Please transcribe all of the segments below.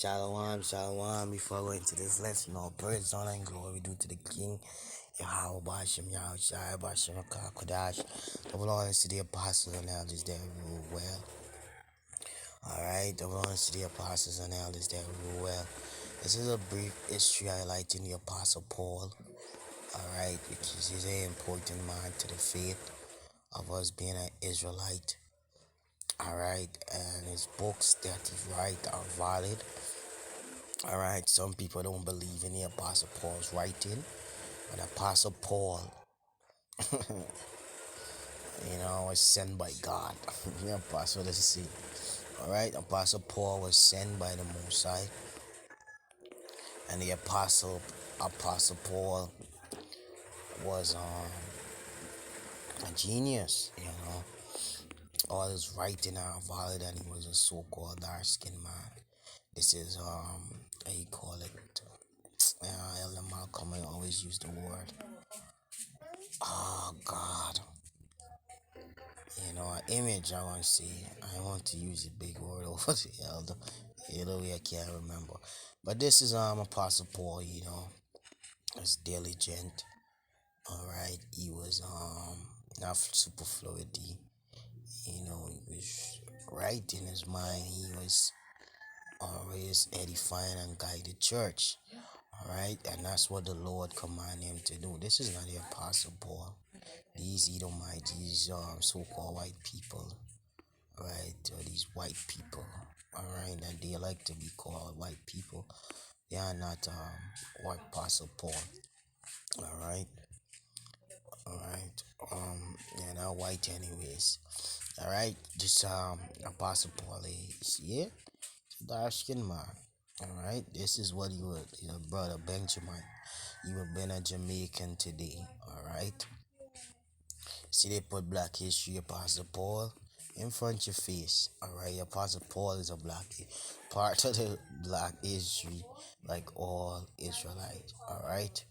Shalom, shalom. Before going to this lesson, all praise, honor, and glory due to the King, Yahweh Bashem, Yahweh Shai, Bashem, Kodash. Double honors to the apostles and elders that rule well. Alright, double honors to the apostles and elders that rule well. This is a brief history highlighting the apostle Paul. Alright, because he's an important man to the faith of us being an Israelite. Alright, and his books that he write are valid. Alright, some people don't believe in the Apostle Paul's writing, but Apostle Paul, was sent by God. The Apostle, let's see. Alright, Apostle Paul was sent by the Most High, and the Apostle Paul was a genius. All his writing are valid, and he was a so-called dark-skinned man. This is how you call it. Elder Malcolm I always use the word. Oh God. An image I want to see. I want to use a big word over the elder. I can't remember. But this is Apostle Paul, was diligent. Alright. He was not super fluidity. He was right in his mind. He was always edifying and guided church. Alright, and that's what the Lord commanded him to do. This is not the Apostle Paul. These Edomites, these so-called white people, right? Or these white people, alright, that they like to be called white people. They are not what Apostle Paul, alright, alright. They're not white anyways, alright. Just Apostle Paul is dark skinned man, alright. This is what he would, brother Benjamin. You would been a Jamaican today, alright. See, they put Black History Apostle Paul in front of your face. Alright, Apostle Paul is a part of the Black History, like all Israelites. Alright,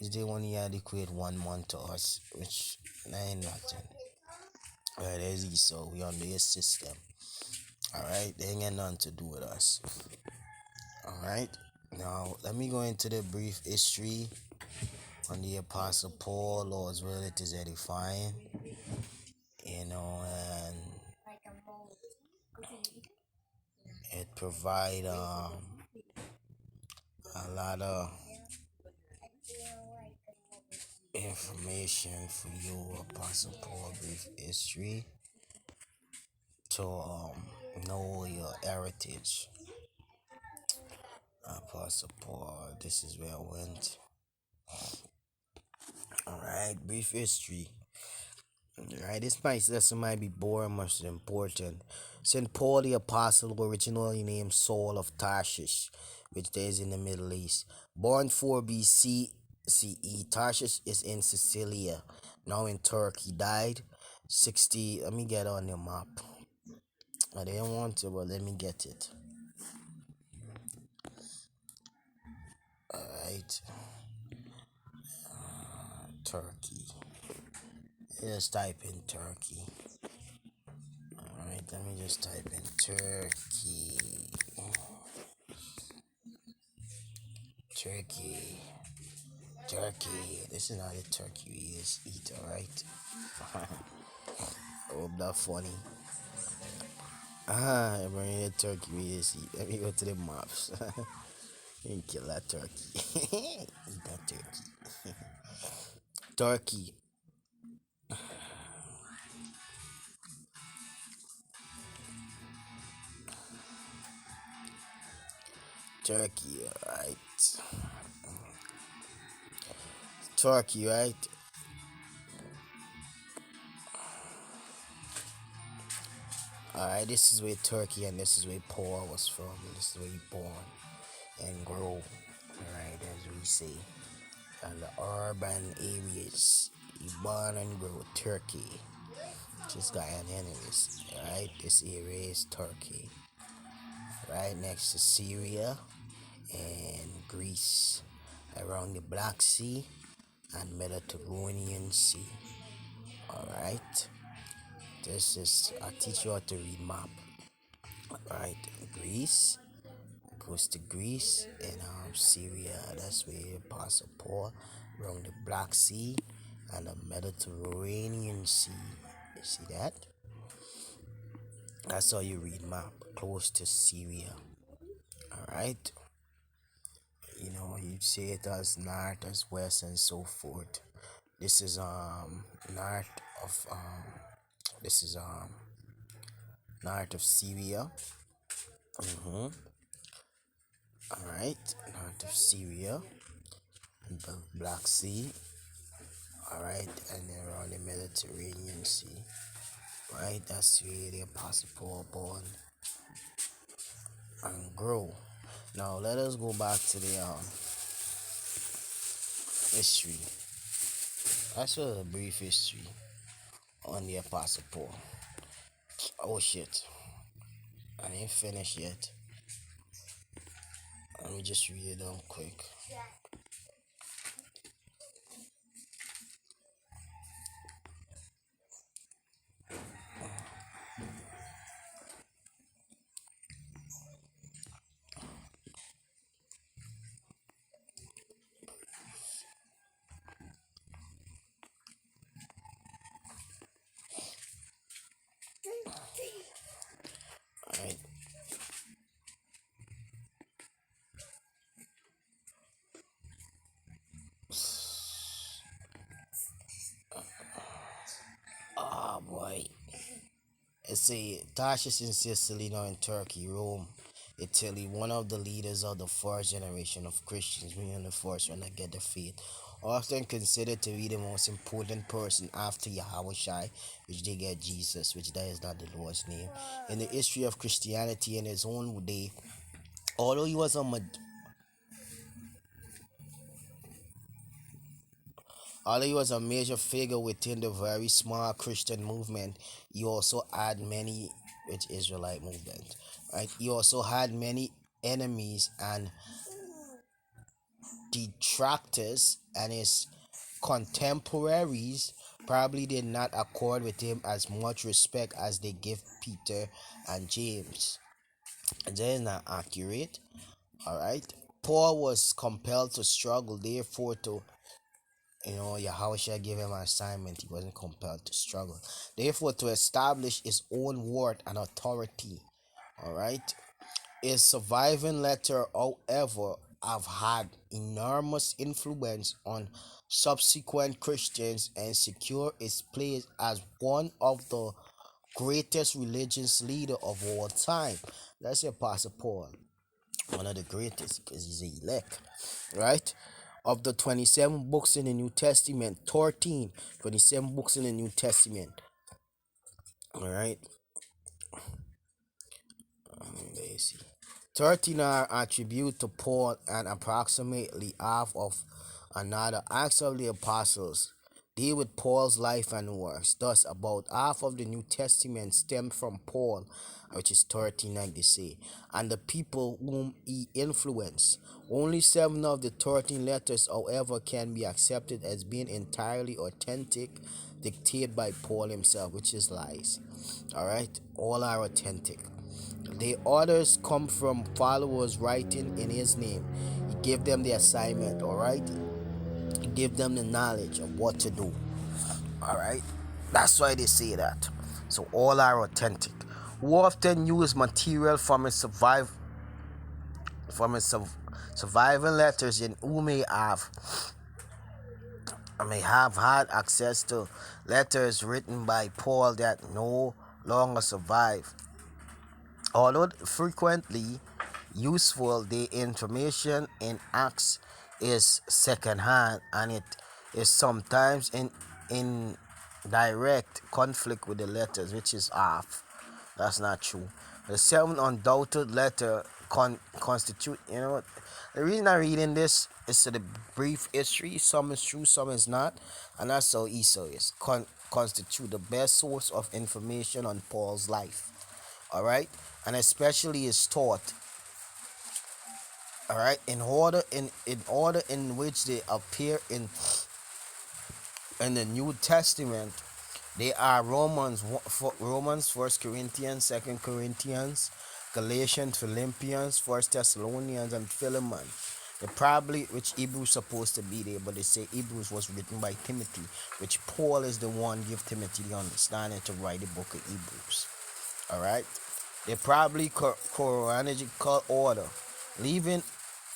they only adequate 1 month to us, which ain't nothing. Alright, there's Esau. We under his system. Alright, they ain't got nothing to do with us. Alright, now let me go into the brief history on the Apostle Paul. Lord's will, it is edifying. And it provide a lot of information for you, Apostle Paul brief history, to know your heritage. Apostle Paul, this is where I went. Alright, brief history. Alright, this lesson might be boring, much important. St. Paul the Apostle, originally named Saul of Tarshish, which is in the Middle East. Born 4 BC CE, Tarshish is in Sicilia, now in Turkey. Died 60. Let me get on the map. I didn't want to, but let me get it. Alright. Turkey. Let's type in Turkey. Alright, let me just type in Turkey. Turkey. Turkey. This is not a turkey we eat, alright? Oh, that funny. I'm bringing a turkey we eat. Let me go to the maps. You kill that turkey. Eat that turkey. Turkey. Turkey, alright. Turkey, right? Alright, this is where Turkey and this is where Paul was from. This is where he born and grow. Alright, as we say. And the urban areas. He born and grow Turkey. Just got an enemies. Alright, this area is Turkey. Right next to Syria and Greece. Around the Black Sea and Mediterranean Sea. Alright. This is, I teach you how to read map. Alright, Greece, goes to Greece and Syria. That's where Apostle Paul around the Black Sea and the Mediterranean Sea. You see that? That's how you read map. Close to Syria. Alright? You say it as north, as west, and so forth. This is north of this is north of Syria. Mm-hmm. Alright, north of Syria, the Black Sea. Alright, and then around the Mediterranean Sea. Right, that's where the Apostle Paul born and grow. Now let us go back to the history. That's a brief history on the Apostle Paul. Oh shit, I ain't finished yet. Let me just read it down quick. Alright, oh boy. It's a Tarshish in Sicily, now in Turkey, Rome, Italy. One of the leaders of the first generation of Christians, meaning the first one that get the faith, often considered to be the most important person after Yahweh, which they get Jesus, which that is not the Lord's name. In the history of Christianity in his own day, although he was a although he was a major figure within the very small Christian movement, he also had many, which Israelite movement, right? He also had many enemies and detractors, and his contemporaries probably did not accord with him as much respect as they give Peter and James. That is not accurate. All right. Paul was compelled to struggle, therefore, to Yahushua gave him an assignment. He wasn't compelled to struggle. Therefore, to establish his own word and authority. All right. His surviving letter, however, have had enormous influence on subsequent Christians and secure its place as one of the greatest religious leader of all time. That's the Apostle Paul, one of the greatest because he's the elect, right? Of the 27 books in the New Testament, 27 books in the New Testament, all right? Let me see. 13 are attributed to Paul and approximately half of another Acts of the Apostles deal with Paul's life and works. Thus, about half of the New Testament stem from Paul, which is 13, like they say, and the people whom he influenced. Only 7 of the 13 letters, however, can be accepted as being entirely authentic, dictated by Paul himself, which is lies. Alright? All are authentic. The orders come from followers writing in his name. He gave them the assignment, alright? He gave them the knowledge of what to do. Alright? That's why they say that. So all are authentic. Who often use material from his surviving letters, and who may have had access to letters written by Paul that no longer survive. Although frequently useful, the information in Acts is secondhand, and it is sometimes in direct conflict with the letters, which is half. That's not true. The 7 undoubted letter constitute, the reason I'm reading this is to the brief history. Some is true, some is not, and that's how Esau is. Constitute the best source of information on Paul's life. All right, and especially his thought. All right, in order in which they appear in the New Testament, they are Romans, First Corinthians, Second Corinthians, Galatians, Philippians, First Thessalonians, and Philemon. They probably, which Hebrews supposed to be there, but they say Hebrews was written by Timothy, which Paul is the one give Timothy the understanding to write the book of Hebrews. All right, they probably chronological order, leaving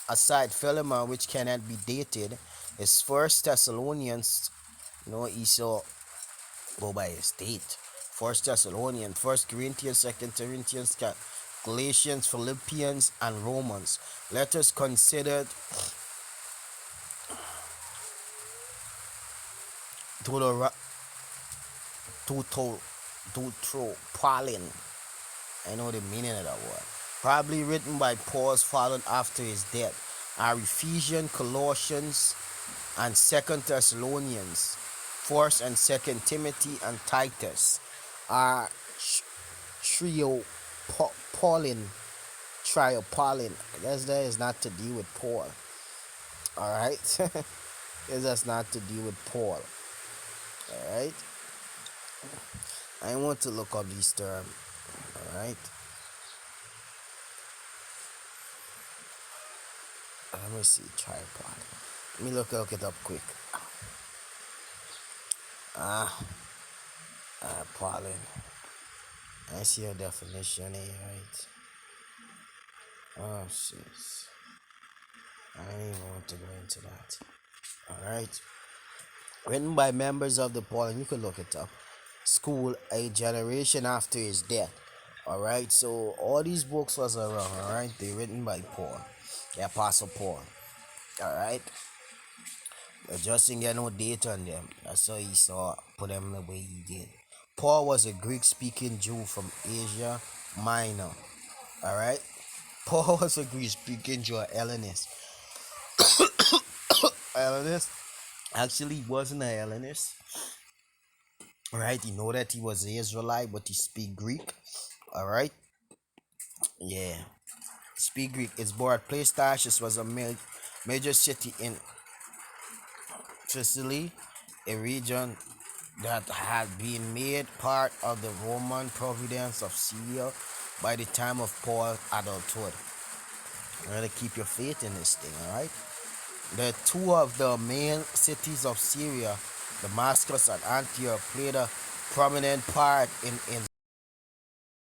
aside Philemon, which cannot be dated. Is First Thessalonians. He saw go by his date. First Thessalonians, First Corinthians, Second Corinthians, Galatians, Philippians, and Romans. Let us consider to the to Pauline. I know the meaning of that word. Probably written by Paul's father after his death. Are Ephesians, Colossians, and Second Thessalonians, First and Second Timothy, and Titus. Are trio Pauline, trio Pauline. I guess that is not to deal with Paul. All right, this has not to deal with Paul. All right, I want to look up these terms. All right, let me see tripod. Let me look it up quick. Ah, Pauline. I see a definition here, right? Oh, shit. I don't even want to go into that. Alright. Written by members of the Paul, and you can look it up. School a generation after his death. Alright, so all these books was around, alright? They're written by Paul, the Apostle Paul. Alright? But just didn't get no date on them. That's how he saw put them the way he did. Paul was a Greek speaking Jew from Asia Minor. Alright? Paul was a Greek speaking Jew, Hellenist. Hellenist actually wasn't a Hellenist. Right? You know that he was an Israelite, but he speak Greek. Alright? Yeah. Speak Greek. His birthplace Tarsus was a major city in Sicily, a region that had been made part of the Roman province of Syria by the time of Paul's adulthood. You gotta keep your faith in this thing, alright? The two of the main cities of Syria, Damascus and Antioch, played a prominent part in